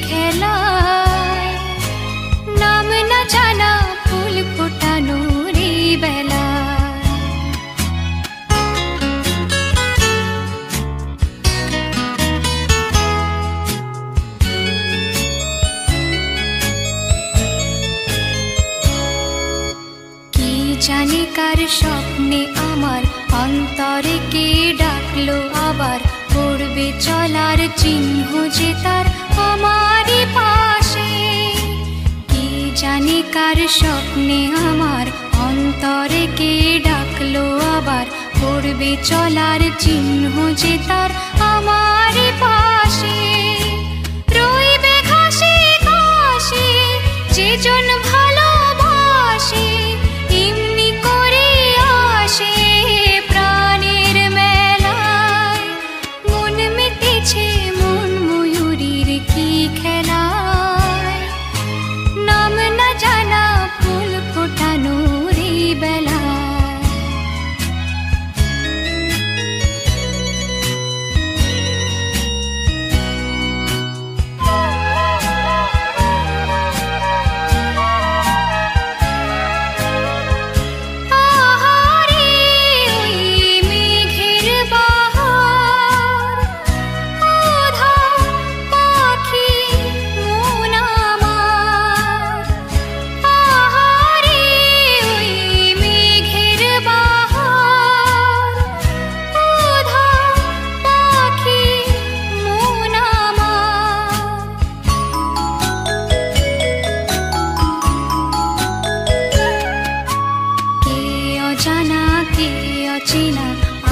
খেলায় নাম না জানা ফুল ফোটানোর এই বেলায়। কি জানি কার স্বপ্নে আমার অন্তরে কে ডাকলো আবার, পড়বে চলার চিহ্ন যে তার আমারই পাশে। কি জানি কার স্বপ্নে আমার অন্তরে কে ডাকলো আবার, পড়বে চলার চিহ্ন যে তার আমারই পাশে। রইবে ঘাসে ঘাসে যেজন ভালোবাসে, এমনি করে আসে প্রাণের মেলায়। মন মেতেছে মন ময়ূরীর কি খেলায়, নাম না জানা ফুল ফোটানোর এই বেলায়।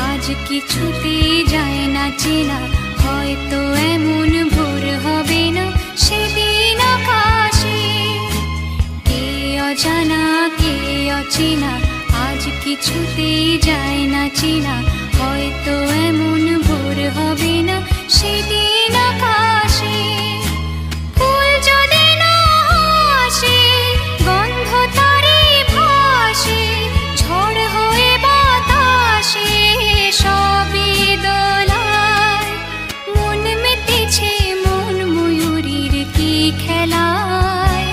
আজ কিছুতে যায় না চেনা, হয়তো এমন ভোর হবে না সেদিন আকাশে। কে অজানা কে অচেনা, আজ কিছুতে যায় না চেনা, হয়তো এমন ভোর হবে না সেদিন আকাশে। ফুল যদি না আসে গন্ধ তারে ভাসে, ঝড় হয়ে বাতাসে সবই দোলায়। মন মেতেছে মন ময়ূরীর কি খেলায়,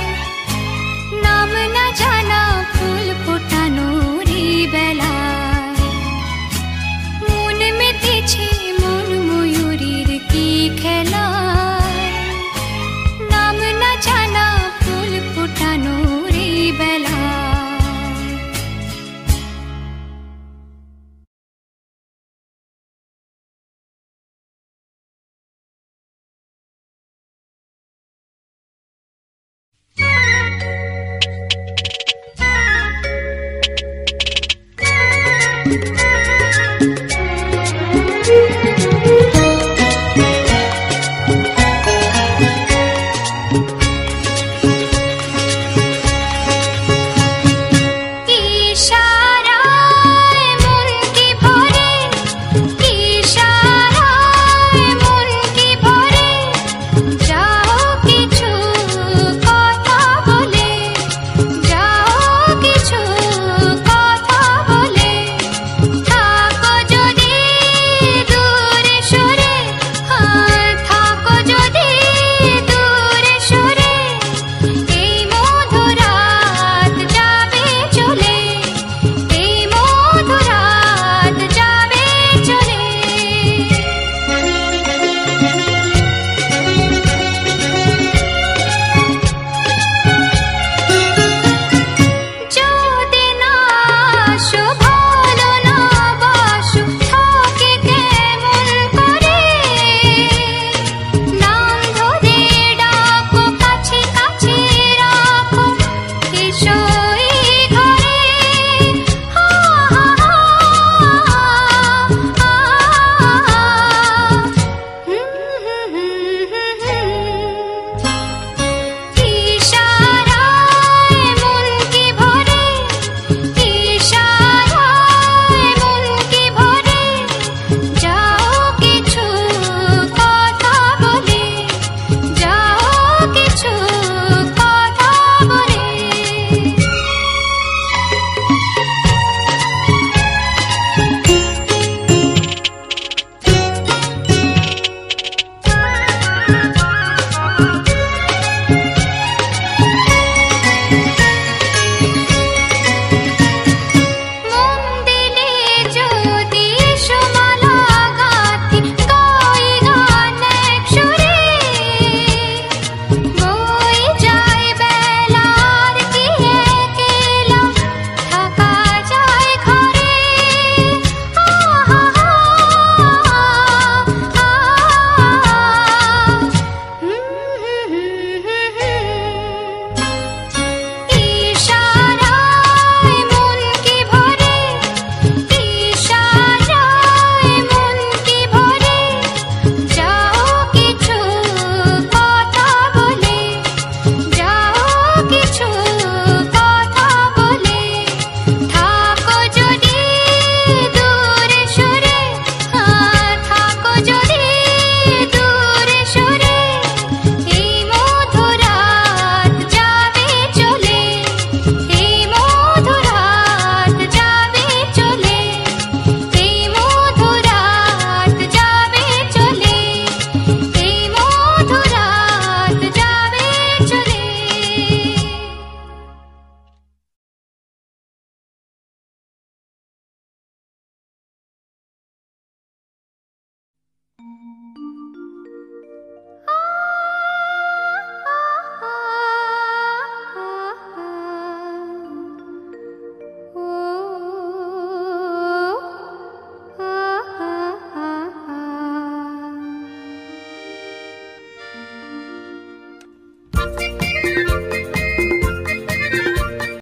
নাম না জানা ফুল ফোটানোর এই বেলায়। মন মেতেছে মন ময়ূরীর কি খেলায়, নাম না জানা ফুল ফোটানোর এই বেলায়।